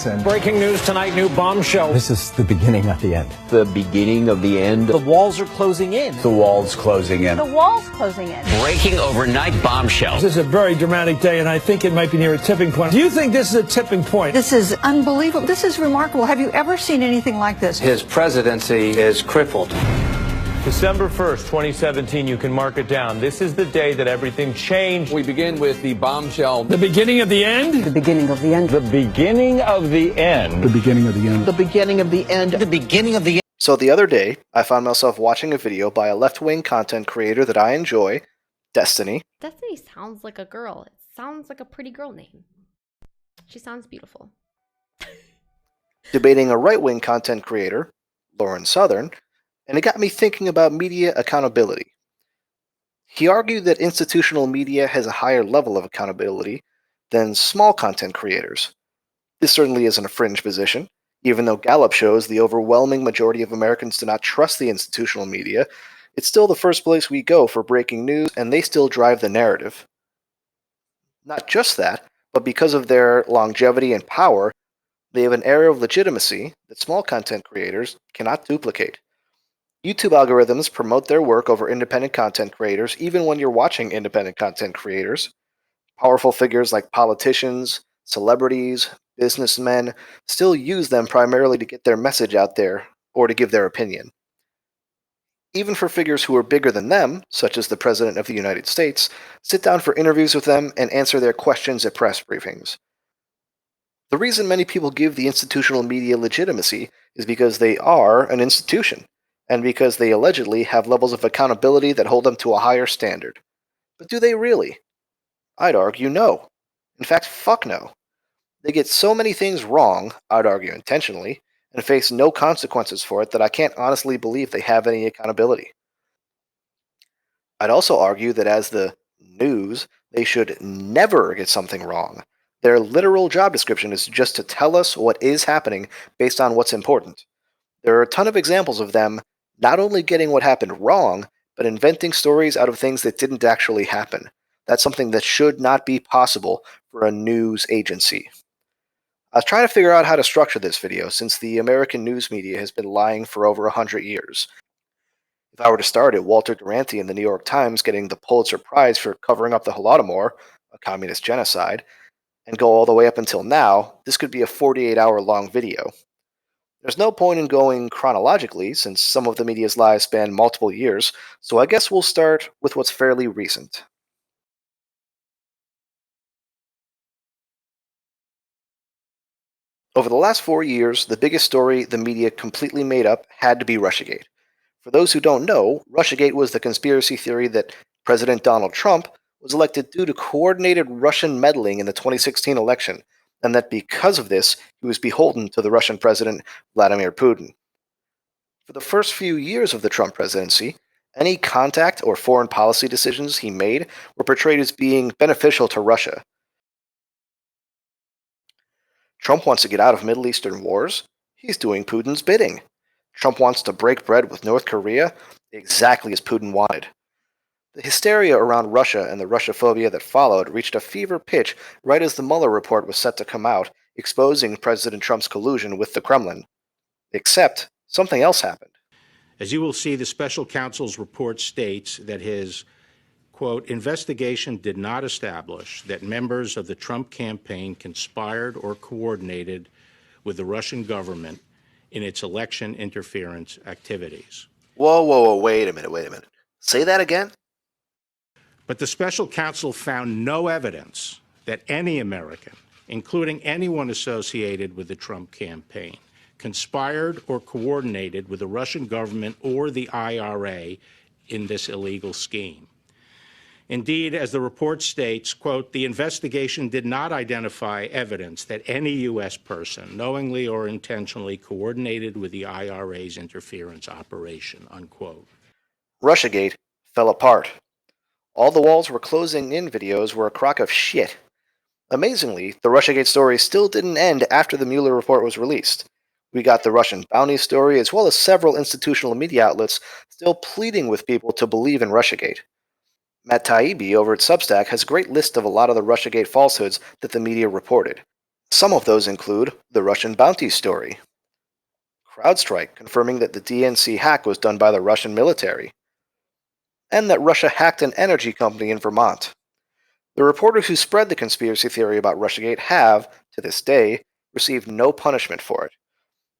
and Breaking news tonight, new bombshell. this is the beginning of the end. The beginning of the end. The walls are closing in. The wall's closing in. The wall's closing in. Breaking overnight bombshell. This is a very dramatic day, and I think it might be near a tipping point. Do you think this is a tipping point? This is unbelievable. This is remarkable. Have you ever seen anything like this? His presidency is crippled. December 1st, 2017, you can mark it down. This is the day that everything changed. We begin with the bombshell. The beginning of the end? The beginning of the end. The beginning of the end. The beginning of the end. The beginning of the end. The beginning of the end. So the other day, I found myself watching a video by a left-wing content creator that I enjoy, Destiny. Destiny sounds like a girl. It sounds like a pretty girl name. She sounds beautiful. Debating a right-wing content creator, Lauren Southern, and it got me thinking about media accountability. He argued that institutional media has a higher level of accountability than small content creators. This certainly isn't a fringe position. Even though Gallup shows the overwhelming majority of Americans do not trust the institutional media, it's still the first place we go for breaking news, and they still drive the narrative. Not just that, but because of their longevity and power, they have an air of legitimacy that small content creators cannot duplicate. YouTube algorithms promote their work over independent content creators even when you're watching independent content creators. Powerful figures like politicians, celebrities, businessmen still use them primarily to get their message out there or to give their opinion. Even for figures who are bigger than them, such as the President of the United States, sit down for interviews with them and answer their questions at press briefings. The reason many people give the institutional media legitimacy is because they are an institution, and because they allegedly have levels of accountability that hold them to a higher standard. But do they really? I'd argue no. In fact, fuck no. They get so many things wrong, I'd argue intentionally, and face no consequences for it that I can't honestly believe they have any accountability. I'd also argue that as the news, they should never get something wrong. Their literal job description is just to tell us what is happening based on what's important. There are a ton of examples of them not only getting what happened wrong, but inventing stories out of things that didn't actually happen. That's something that should not be possible for a news agency. I was trying to figure out how to structure this video since the American news media has been lying for over 100 years. If I were to start at Walter Duranty in the New York Times getting the Pulitzer Prize for covering up the Holodomor, a communist genocide, and go all the way up until now, this could be a 48-hour-long video. There's no point in going chronologically, since some of the media's lies span multiple years, so I guess we'll start with what's fairly recent. Over the last 4 years, the biggest story the media completely made up had to be Russiagate. For those who don't know, Russiagate was the conspiracy theory that President Donald Trump was elected due to coordinated Russian meddling in the 2016 election, and that because of this, he was beholden to the Russian President Vladimir Putin. For the first few years of the Trump presidency, any contact or foreign policy decisions he made were portrayed as being beneficial to Russia. Trump wants to get out of Middle Eastern wars. He's doing Putin's bidding. Trump wants to break bread with North Korea, exactly as Putin wanted. The hysteria around Russia and the Russophobia that followed reached a fever pitch right as the Mueller report was set to come out, exposing President Trump's collusion with the Kremlin. Except, something else happened. As you will see, the special counsel's report states that his, quote, investigation did not establish that members of the Trump campaign conspired or coordinated with the Russian government in its election interference activities. Whoa, wait a minute. Say that again? But the special counsel found no evidence that any American, including anyone associated with the Trump campaign, conspired or coordinated with the Russian government or the IRA in this illegal scheme. Indeed, as the report states, quote, the investigation did not identify evidence that any U.S. person knowingly or intentionally coordinated with the IRA's interference operation, unquote. Russiagate fell apart. All the walls were closing in videos were a crock of shit. Amazingly, the Russiagate story still didn't end after the Mueller report was released. We got the Russian bounty story, as well as several institutional media outlets still pleading with people to believe in Russiagate. Matt Taibbi over at Substack has a great list of a lot of the Russiagate falsehoods that the media reported. Some of those include the Russian bounty story, CrowdStrike confirming that the DNC hack was done by the Russian military, and that Russia hacked an energy company in Vermont. The reporters who spread the conspiracy theory about Russiagate have, to this day, received no punishment for it.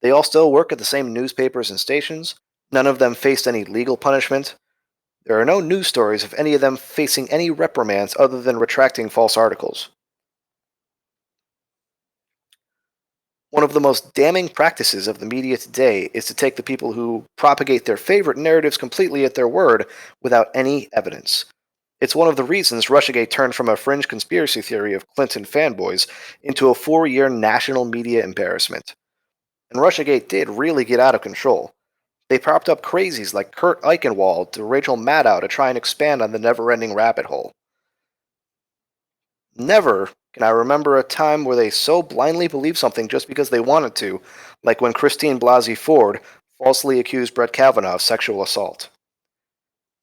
They all still work at the same newspapers and stations. None of them faced any legal punishment. There are no news stories of any of them facing any reprimands other than retracting false articles. One of the most damning practices of the media today is to take the people who propagate their favorite narratives completely at their word without any evidence. It's one of the reasons Russiagate turned from a fringe conspiracy theory of Clinton fanboys into a 4-year national media embarrassment. And Russiagate did really get out of control. They propped up crazies like Kurt Eichenwald to Rachel Maddow to try and expand on the never-ending rabbit hole. Never can I remember a time where they so blindly believed something just because they wanted to, like when Christine Blasey Ford falsely accused Brett Kavanaugh of sexual assault.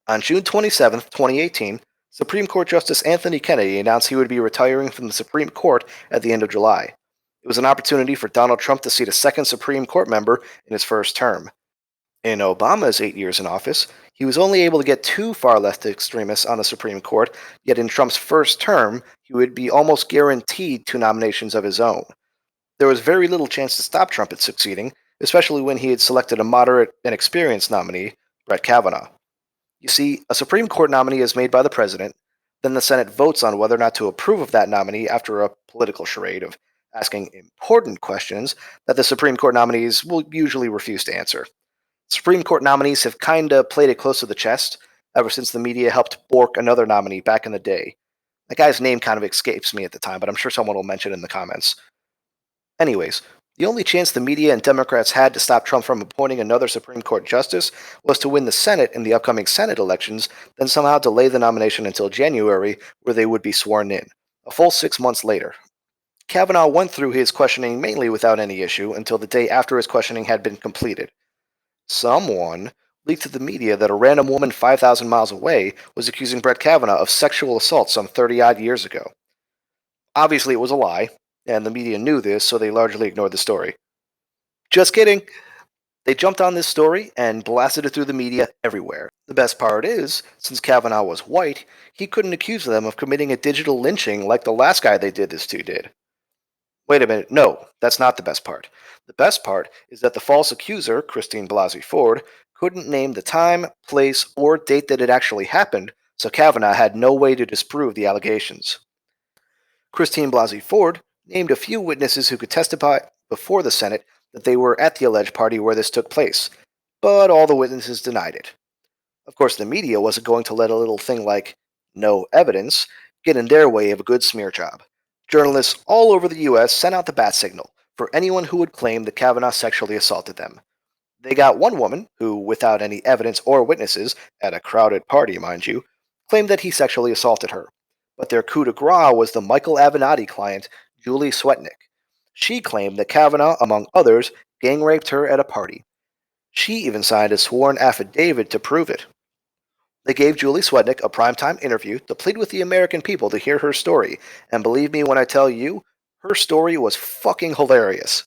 On June 27, 2018, Supreme Court Justice Anthony Kennedy announced he would be retiring from the Supreme Court at the end of July. It was an opportunity for Donald Trump to seat a second Supreme Court member in his first term. In Obama's 8 years in office, he was only able to get 2 far-left extremists on the Supreme Court, yet in Trump's first term, he would be almost guaranteed 2 nominations of his own. There was very little chance to stop Trump at succeeding, especially when he had selected a moderate and experienced nominee, Brett Kavanaugh. You see, a Supreme Court nominee is made by the president, then the Senate votes on whether or not to approve of that nominee after a political charade of asking important questions that the Supreme Court nominees will usually refuse to answer. Supreme Court nominees have kinda played it close to the chest ever since the media helped bork another nominee back in the day. That guy's name kind of escapes me at the time, but I'm sure someone will mention it in the comments. Anyways, the only chance the media and Democrats had to stop Trump from appointing another Supreme Court justice was to win the Senate in the upcoming Senate elections, then somehow delay the nomination until January, where they would be sworn in, a full 6 months later. Kavanaugh went through his questioning mainly without any issue until the day after his questioning had been completed. Someone leaked to the media that a random woman 5,000 miles away was accusing Brett Kavanaugh of sexual assault some 30-odd years ago. Obviously, it was a lie, and the media knew this, so they largely ignored the story. Just kidding! They jumped on this story and blasted it through the media everywhere. The best part is, since Kavanaugh was white, he couldn't accuse them of committing a digital lynching like the last guy they did this to did. Wait a minute, no, that's not the best part. The best part is that the false accuser, Christine Blasey Ford, couldn't name the time, place, or date that it actually happened, so Kavanaugh had no way to disprove the allegations. Christine Blasey Ford named a few witnesses who could testify before the Senate that they were at the alleged party where this took place, but all the witnesses denied it. Of course, the media wasn't going to let a little thing like no evidence get in their way of a good smear job. Journalists all over the U.S. sent out the bat signal for anyone who would claim that Kavanaugh sexually assaulted them. They got one woman who, without any evidence or witnesses, at a crowded party, mind you, claimed that he sexually assaulted her. But their coup de grace was the Michael Avenatti client, Julie Swetnick. She claimed that Kavanaugh, among others, gang raped her at a party. She even signed a sworn affidavit to prove it. They gave Julie Swetnick a primetime interview to plead with the American people to hear her story, and believe me when I tell you, her story was fucking hilarious.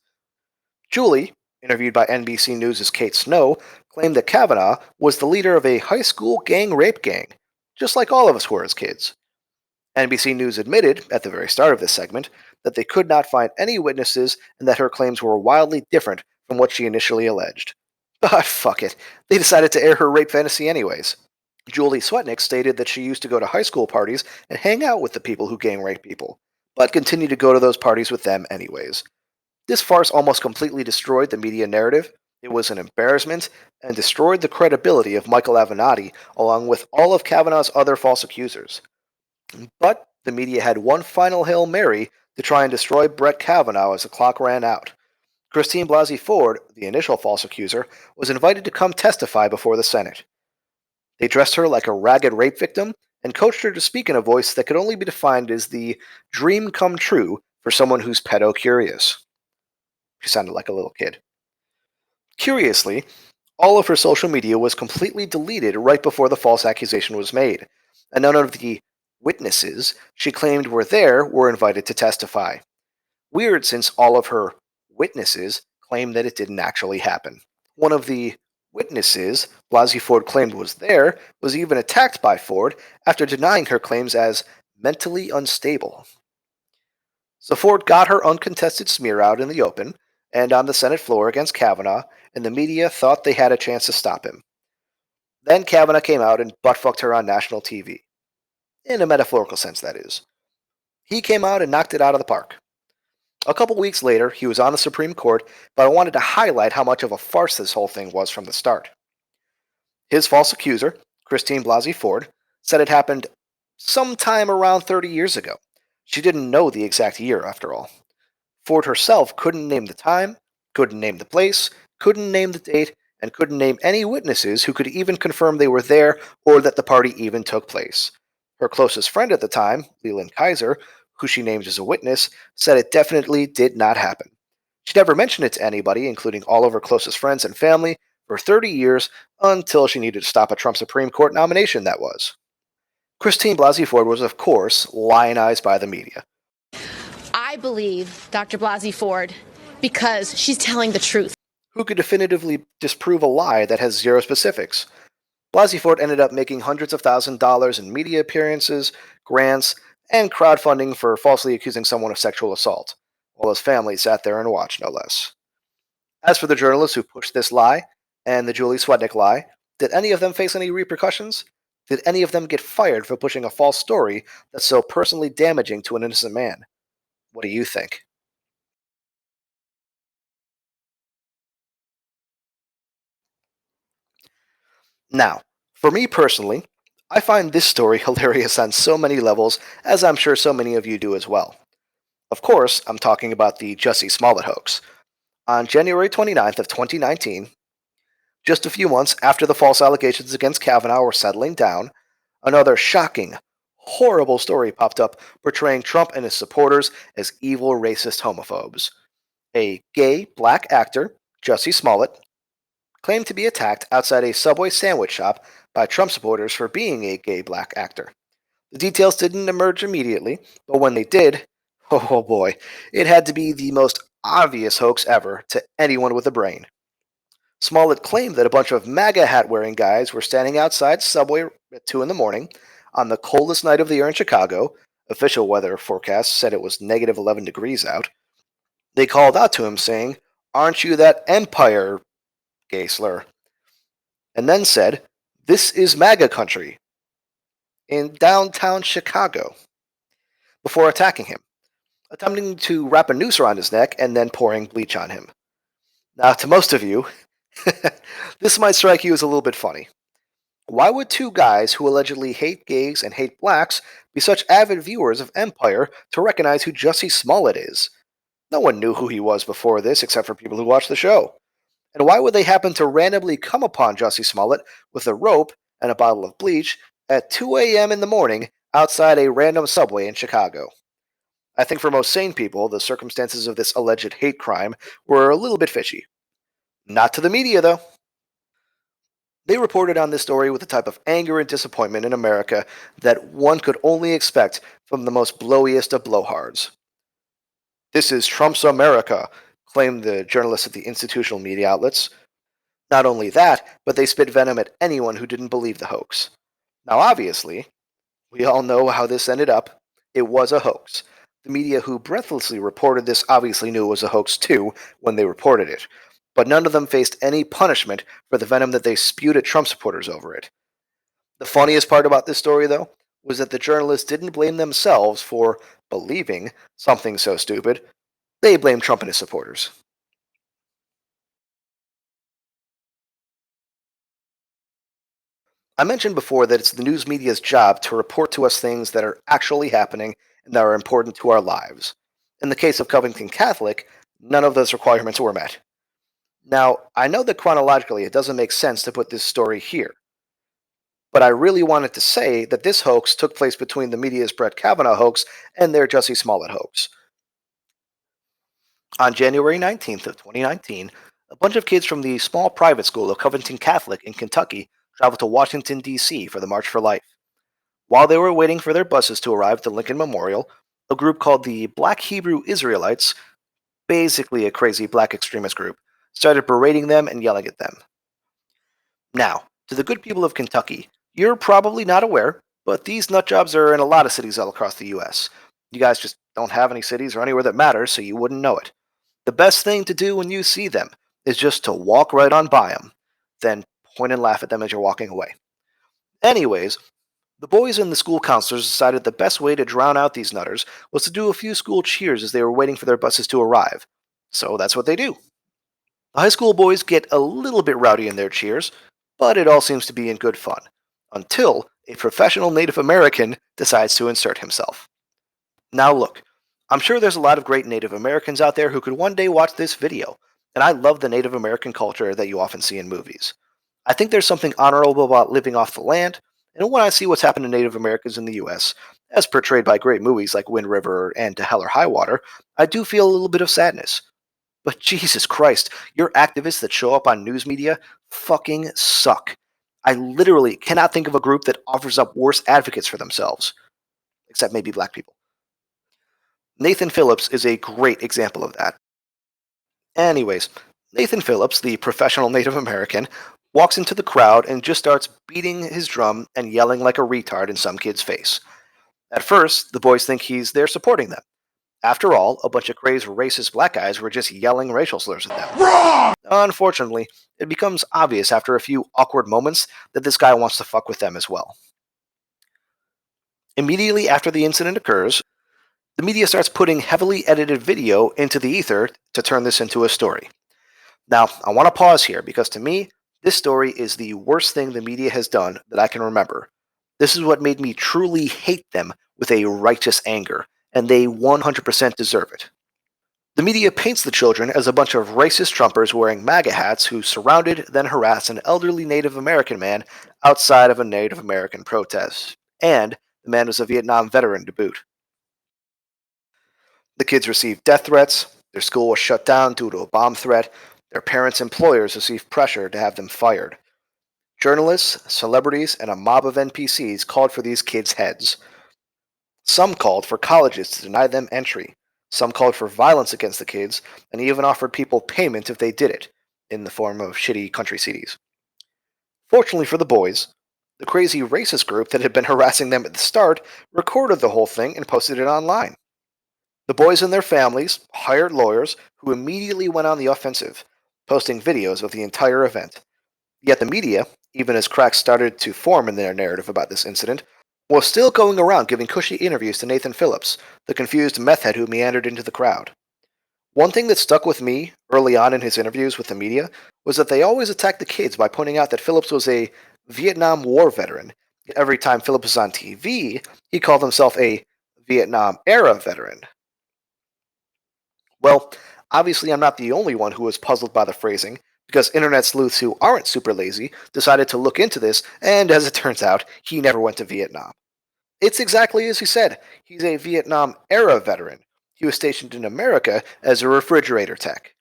Julie, interviewed by NBC News' Kate Snow, claimed that Kavanaugh was the leader of a high school gang rape gang, just like all of us were as kids. NBC News admitted, at the very start of this segment, that they could not find any witnesses and that her claims were wildly different from what she initially alleged. But fuck it, they decided to air her rape fantasy anyways. Julie Swetnick stated that she used to go to high school parties and hang out with the people who gang rape people, but continued to go to those parties with them anyways. This farce almost completely destroyed the media narrative. It was an embarrassment and destroyed the credibility of Michael Avenatti along with all of Kavanaugh's other false accusers. But the media had one final Hail Mary to try and destroy Brett Kavanaugh as the clock ran out. Christine Blasey Ford, the initial false accuser, was invited to come testify before the Senate. They dressed her like a ragged rape victim and coached her to speak in a voice that could only be defined as the dream come true for someone who's pedo-curious. She sounded like a little kid. Curiously, all of her social media was completely deleted right before the false accusation was made, and none of the witnesses she claimed were there were invited to testify. Weird, since all of her witnesses claimed that it didn't actually happen. One of the witnesses Blasey Ford claimed was there was even attacked by Ford after denying her claims as mentally unstable. So Ford got her uncontested smear out in the open and on the Senate floor against Kavanaugh, and the media thought they had a chance to stop him. Then Kavanaugh came out and butt-fucked her on national TV. In a metaphorical sense, that is. He came out and knocked it out of the park. A couple weeks later, he was on the Supreme Court, but I wanted to highlight how much of a farce this whole thing was from the start. His false accuser, Christine Blasey Ford, said it happened sometime around 30 years ago. She didn't know the exact year, after all. Ford herself couldn't name the time, couldn't name the place, couldn't name the date, and couldn't name any witnesses who could even confirm they were there or that the party even took place. Her closest friend at the time, Leland Kaiser, who she named as a witness, said it definitely did not happen. She never mentioned it to anybody, including all of her closest friends and family, for 30 years until she needed to stop a Trump Supreme Court nomination, that was. Christine Blasey Ford was, of course, lionized by the media. I believe Dr. Blasey Ford because she's telling the truth. Who could definitively disprove a lie that has zero specifics? Blasey Ford ended up making hundreds of thousands of dollars in media appearances, grants, and crowdfunding for falsely accusing someone of sexual assault, while his family sat there and watched, no less. As for the journalists who pushed this lie, and the Julie Swetnick lie, did any of them face any repercussions? Did any of them get fired for pushing a false story that's so personally damaging to an innocent man? What do you think? Now, for me personally, I find this story hilarious on so many levels, as I'm sure so many of you do as well. Of course, I'm talking about the Jussie Smollett hoax. On January 29th of 2019, just a few months after the false allegations against Kavanaugh were settling down, another shocking, horrible story popped up portraying Trump and his supporters as evil, racist homophobes. A gay black actor, Jussie Smollett, claimed to be attacked outside a Subway sandwich shop by Trump supporters for being a gay black actor. The details didn't emerge immediately, but when they did, oh boy, it had to be the most obvious hoax ever to anyone with a brain. Smollett claimed that a bunch of MAGA hat-wearing guys were standing outside Subway at 2 in the morning on the coldest night of the year in Chicago. Official weather forecasts said it was negative 11 degrees out. They called out to him saying, "Aren't you that Empire?" gay slur. And then said, "This is MAGA country," in downtown Chicago, before attacking him, attempting to wrap a noose around his neck and then pouring bleach on him. Now, to most of you, this might strike you as a little bit funny. Why would two guys who allegedly hate gays and hate blacks be such avid viewers of Empire to recognize who Jussie Smollett is? No one knew who he was before this except for people who watched the show. And why would they happen to randomly come upon Jussie Smollett with a rope and a bottle of bleach at 2 a.m. in the morning outside a random Subway in Chicago? I think for most sane people, the circumstances of this alleged hate crime were a little bit fishy. Not to the media, though. They reported on this story with the type of anger and disappointment in America that one could only expect from the most blowiest of blowhards. "This is Trump's America," claimed the journalists at the institutional media outlets. Not only that, but they spit venom at anyone who didn't believe the hoax. Now obviously, we all know how this ended up. It was a hoax. The media who breathlessly reported this obviously knew it was a hoax too when they reported it. But none of them faced any punishment for the venom that they spewed at Trump supporters over it. The funniest part about this story, though, was that the journalists didn't blame themselves for believing something so stupid. They blamed Trump and his supporters. I mentioned before that it's the news media's job to report to us things that are actually happening and that are important to our lives. In the case of Covington Catholic, none of those requirements were met. Now, I know that chronologically it doesn't make sense to put this story here, but I really wanted to say that this hoax took place between the media's Brett Kavanaugh hoax and their Jussie Smollett hoax. On January 19th of 2019, a bunch of kids from the small private school of Covington Catholic in Kentucky traveled to Washington, D.C. for the March for Life. While they were waiting for their buses to arrive at the Lincoln Memorial, a group called the Black Hebrew Israelites, basically a crazy black extremist group, started berating them and yelling at them. Now, to the good people of Kentucky, you're probably not aware, but these nutjobs are in a lot of cities all across the US. You guys just don't have any cities or anywhere that matters, so you wouldn't know it. The best thing to do when you see them is just to walk right on by them, then point and laugh at them as you're walking away. Anyways, the boys and the school counselors decided the best way to drown out these nutters was to do a few school cheers as they were waiting for their buses to arrive. So that's what they do. The high school boys get a little bit rowdy in their cheers, but it all seems to be in good fun, until a professional Native American decides to insert himself. Now look, I'm sure there's a lot of great Native Americans out there who could one day watch this video, and I love the Native American culture that you often see in movies. I think there's something honorable about living off the land, and when I see what's happened to Native Americans in the US, as portrayed by great movies like Wind River and To Hell or High Water, I do feel a little bit of sadness. But Jesus Christ, your activists that show up on news media fucking suck. I literally cannot think of a group that offers up worse advocates for themselves. Except maybe black people. Nathan Phillips is a great example of that. Anyways, Nathan Phillips, the professional Native American, walks into the crowd and just starts beating his drum and yelling like a retard in some kid's face. At first, the boys think he's there supporting them. After all, a bunch of crazed racist black guys were just yelling racial slurs at them. Wrong! Unfortunately, it becomes obvious after a few awkward moments that this guy wants to fuck with them as well. Immediately after the incident occurs, the media starts putting heavily edited video into the ether to turn this into a story. Now, I want to pause here because to me, this story is the worst thing the media has done that I can remember. This is what made me truly hate them with a righteous anger, and they 100% deserve it. The media paints the children as a bunch of racist Trumpers wearing MAGA hats who surrounded, then harassed an elderly Native American man outside of a Native American protest, and the man was a Vietnam veteran to boot. The kids received death threats, their school was shut down due to a bomb threat, their parents' employers received pressure to have them fired. Journalists, celebrities, and a mob of NPCs called for these kids' heads. Some called for colleges to deny them entry. Some called for violence against the kids, and even offered people payment if they did it, in the form of shitty country CDs. Fortunately for the boys, the crazy racist group that had been harassing them at the start recorded the whole thing and posted it online. The boys and their families hired lawyers who immediately went on the offensive, posting videos of the entire event. Yet the media, even as cracks started to form in their narrative about this incident, was still going around giving cushy interviews to Nathan Phillips, the confused meth head who meandered into the crowd. One thing that stuck with me early on in his interviews with the media was that they always attacked the kids by pointing out that Phillips was a Vietnam War veteran. Every time Phillips was on TV, he called himself a Vietnam-era veteran. Well, obviously I'm not the only one who was puzzled by the phrasing, because internet sleuths who aren't super lazy decided to look into this, and as it turns out, he never went to Vietnam. It's exactly as he said. He's a Vietnam-era veteran. He was stationed in America as a refrigerator tech.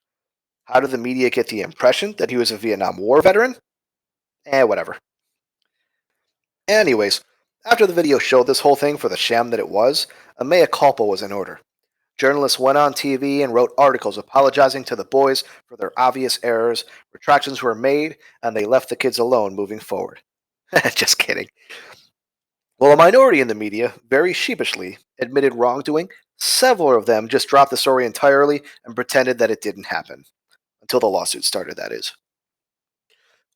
How did the media get the impression that he was a Vietnam War veteran? Whatever. Anyways, after the video showed this whole thing for the sham that it was, a mea culpa was in order. Journalists went on TV and wrote articles apologizing to the boys for their obvious errors, retractions were made, and they left the kids alone moving forward. Just kidding. While a minority in the media, very sheepishly, admitted wrongdoing, several of them just dropped the story entirely and pretended that it didn't happen. Until the lawsuit started, that is.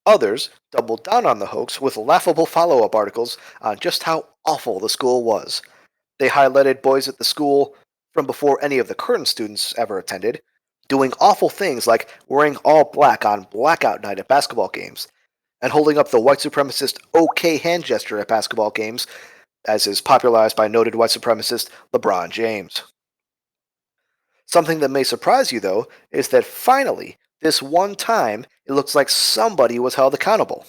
Others doubled down on the hoax with laughable follow-up articles on just how awful the school was. They highlighted boys at the school from before any of the current students ever attended, doing awful things like wearing all black on blackout night at basketball games, and holding up the white supremacist OK hand gesture at basketball games, as is popularized by noted white supremacist LeBron James. Something that may surprise you, though, is that finally, this one time, it looks like somebody was held accountable.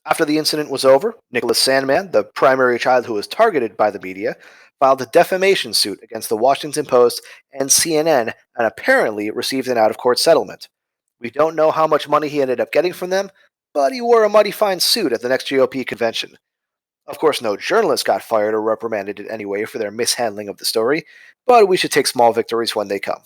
After the incident was over, Nicholas Sandman, the primary child who was targeted by the media, filed a defamation suit against the Washington Post and CNN and apparently received an out-of-court settlement. We don't know how much money he ended up getting from them, but he wore a mighty fine suit at the next GOP convention. Of course, no journalist got fired or reprimanded in any way for their mishandling of the story, but we should take small victories when they come.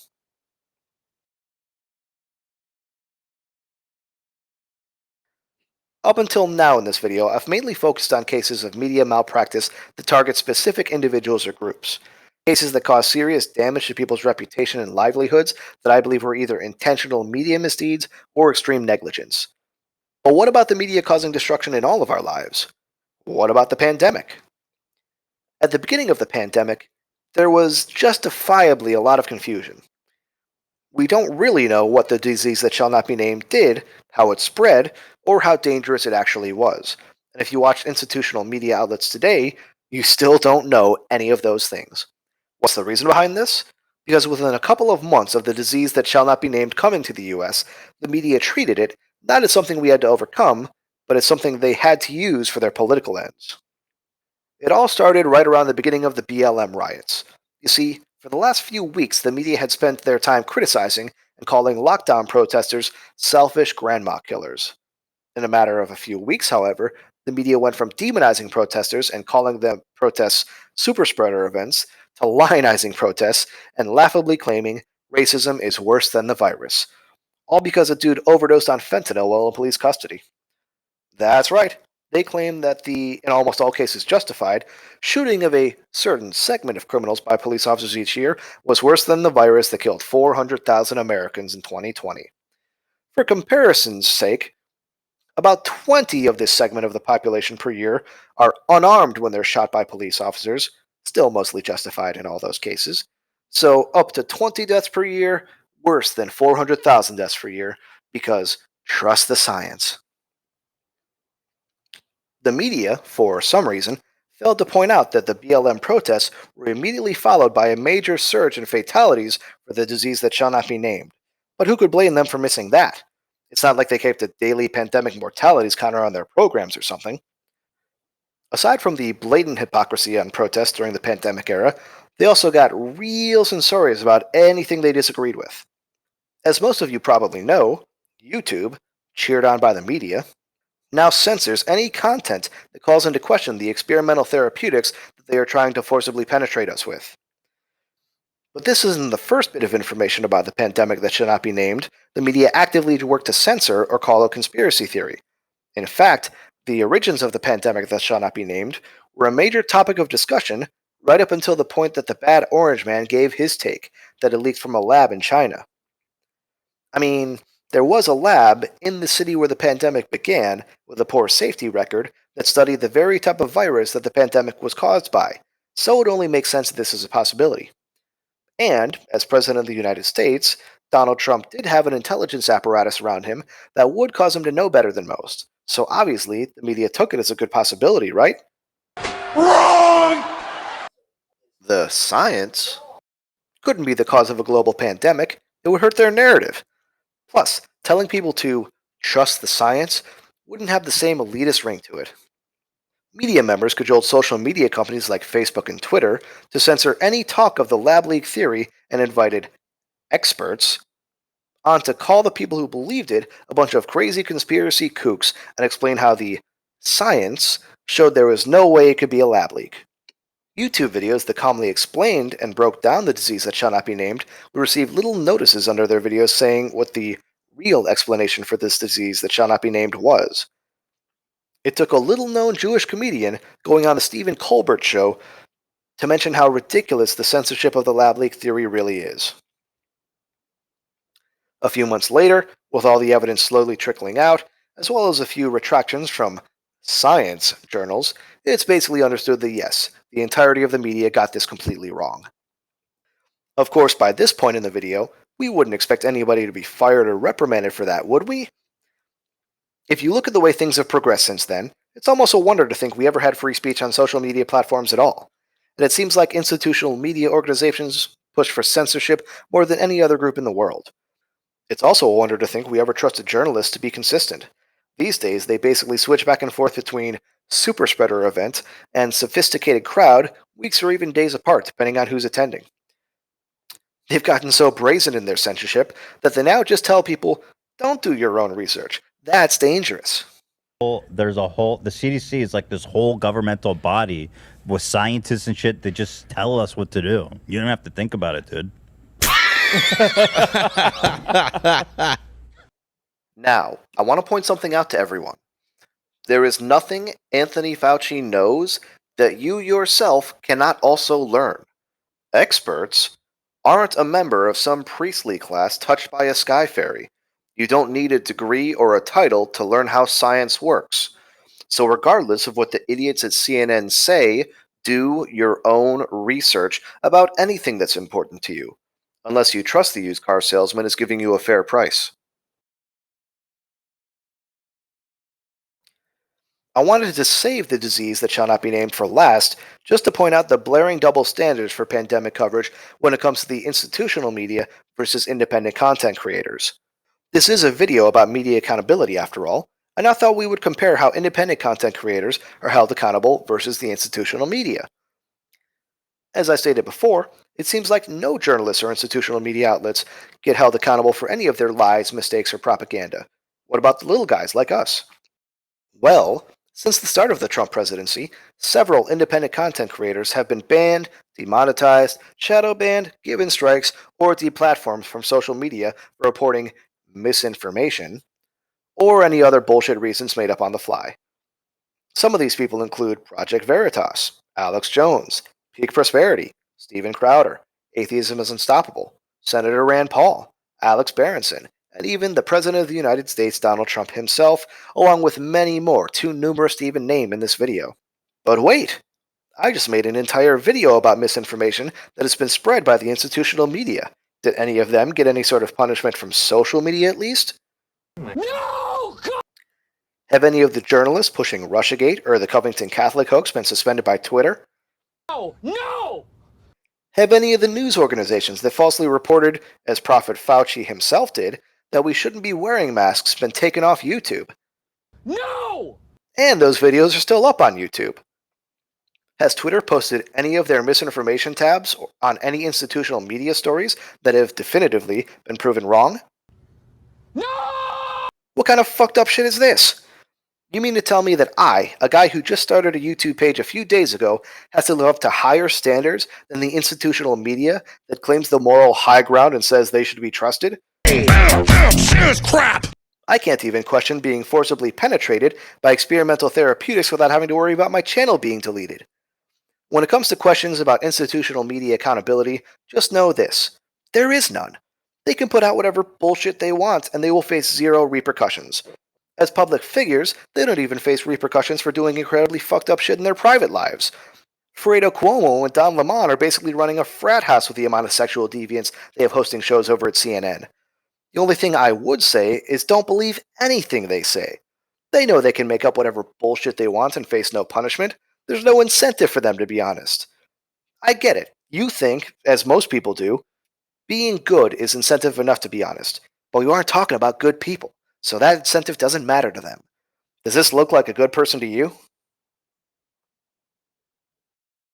Up until now in this video, I've mainly focused on cases of media malpractice that target specific individuals or groups. Cases that cause serious damage to people's reputation and livelihoods that I believe were either intentional media misdeeds or extreme negligence. But what about the media causing destruction in all of our lives? What about the pandemic? At the beginning of the pandemic, there was justifiably a lot of confusion. We don't really know what the disease that shall not be named did, how it spread, or how dangerous it actually was. And if you watch institutional media outlets today, you still don't know any of those things. What's the reason behind this? Because within a couple of months of the disease that shall not be named coming to the US, the media treated it not as something we had to overcome, but as something they had to use for their political ends. It all started right around the beginning of the BLM riots. You see, for the last few weeks, the media had spent their time criticizing and calling lockdown protesters selfish grandma killers. In a matter of a few weeks, however, the media went from demonizing protesters and calling them protests superspreader events to lionizing protests and laughably claiming racism is worse than the virus. All because a dude overdosed on fentanyl while in police custody. That's right. They claim that the, in almost all cases justified, shooting of a certain segment of criminals by police officers each year was worse than the virus that killed 400,000 Americans in 2020. For comparison's sake, about 20 of this segment of the population per year are unarmed when they're shot by police officers, still mostly justified in all those cases. So up to 20 deaths per year, worse than 400,000 deaths per year, because trust the science. The media, for some reason, failed to point out that the BLM protests were immediately followed by a major surge in fatalities for the disease that shall not be named. But who could blame them for missing that? It's not like they kept a daily pandemic mortalities counter on their programs or something. Aside from the blatant hypocrisy on protests during the pandemic era, they also got real censorious about anything they disagreed with. As most of you probably know, YouTube, cheered on by the media, now censors any content that calls into question the experimental therapeutics that they are trying to forcibly penetrate us with. But this isn't the first bit of information about the pandemic that should not be named. The media actively work to censor or call a conspiracy theory. In fact, the origins of the pandemic that shall not be named were a major topic of discussion right up until the point that the bad orange man gave his take that it leaked from a lab in China. I mean, there was a lab in the city where the pandemic began with a poor safety record that studied the very type of virus that the pandemic was caused by, so it only makes sense that this is a possibility. And, as President of the United States, Donald Trump did have an intelligence apparatus around him that would cause him to know better than most, so obviously the media took it as a good possibility, right? Wrong! The science couldn't be the cause of a global pandemic. It would hurt their narrative. Plus, telling people to trust the science wouldn't have the same elitist ring to it. Media members cajoled social media companies like Facebook and Twitter to censor any talk of the lab leak theory and invited experts on to call the people who believed it a bunch of crazy conspiracy kooks and explain how the science showed there was no way it could be a lab leak. YouTube videos that calmly explained and broke down the disease that shall not be named would receive little notices under their videos saying what the real explanation for this disease that shall not be named was. It took a little-known Jewish comedian going on the Stephen Colbert show to mention how ridiculous the censorship of the lab leak theory really is. A few months later, with all the evidence slowly trickling out, as well as a few retractions from science journals, it's basically understood that yes, the entirety of the media got this completely wrong. Of course, by this point in the video, we wouldn't expect anybody to be fired or reprimanded for that, would we? If you look at the way things have progressed since then, it's almost a wonder to think we ever had free speech on social media platforms at all. And it seems like institutional media organizations push for censorship more than any other group in the world. It's also a wonder to think we ever trusted journalists to be consistent. These days, they basically switch back and forth between super spreader event and sophisticated crowd weeks or even days apart, depending on who's attending. They've gotten so brazen in their censorship that they now just tell people, don't do your own research. That's dangerous. There's a whole, the CDC is like this whole governmental body with scientists and shit that just tell us what to do. You don't have to think about it, dude. Now, I want to point something out to everyone. There is nothing Anthony Fauci knows that you yourself cannot also learn. Experts aren't a member of some priestly class touched by a sky fairy. You don't need a degree or a title to learn how science works. So regardless of what the idiots at CNN say, do your own research about anything that's important to you, unless you trust the used car salesman is giving you a fair price. I wanted to save the disease that shall not be named for last, just to point out the blaring double standards for pandemic coverage when it comes to the institutional media versus independent content creators. This is a video about media accountability after all, and I thought we would compare how independent content creators are held accountable versus the institutional media. As I stated before, it seems like no journalists or institutional media outlets get held accountable for any of their lies, mistakes, or propaganda. What about the little guys like us? Well, since the start of the Trump presidency, several independent content creators have been banned, demonetized, shadow banned, given strikes, or deplatformed from social media for reporting misinformation or any other bullshit reasons made up on the fly. Some of these people include Project Veritas, Alex Jones, Peak Prosperity, Steven Crowder, Atheism is Unstoppable, Senator Rand Paul, Alex Berenson, and even the President of the United States, Donald Trump himself, along with many more, too numerous to even name in this video. But wait! I just made an entire video about misinformation that has been spread by the institutional media. Did any of them get any sort of punishment from social media at least? No! God! Have any of the journalists pushing Russiagate or the Covington Catholic hoax been suspended by Twitter? No! No! Have any of the news organizations that falsely reported, as Prophet Fauci himself did, that we shouldn't be wearing masks been taken off YouTube? No! And those videos are still up on YouTube. Has Twitter posted any of their misinformation tabs on any institutional media stories that have definitively been proven wrong? No! What kind of fucked up shit is this? You mean to tell me that I, a guy who just started a YouTube page a few days ago, has to live up to higher standards than the institutional media that claims the moral high ground and says they should be trusted? Crap! I can't even question being forcibly penetrated by experimental therapeutics without having to worry about my channel being deleted. When it comes to questions about institutional media accountability, just know this: there is none. They can put out whatever bullshit they want and they will face zero repercussions. As public figures, they don't even face repercussions for doing incredibly fucked up shit in their private lives. Fredo Cuomo and Don Lemon are basically running a frat house with the amount of sexual deviance they have hosting shows over at CNN. The only thing I would say is don't believe anything they say. They know they can make up whatever bullshit they want and face no punishment. There's no incentive for them to be honest. I get it. You think, as most people do, being good is incentive enough to be honest. But we aren't talking about good people, so that incentive doesn't matter to them. Does this look like a good person to you?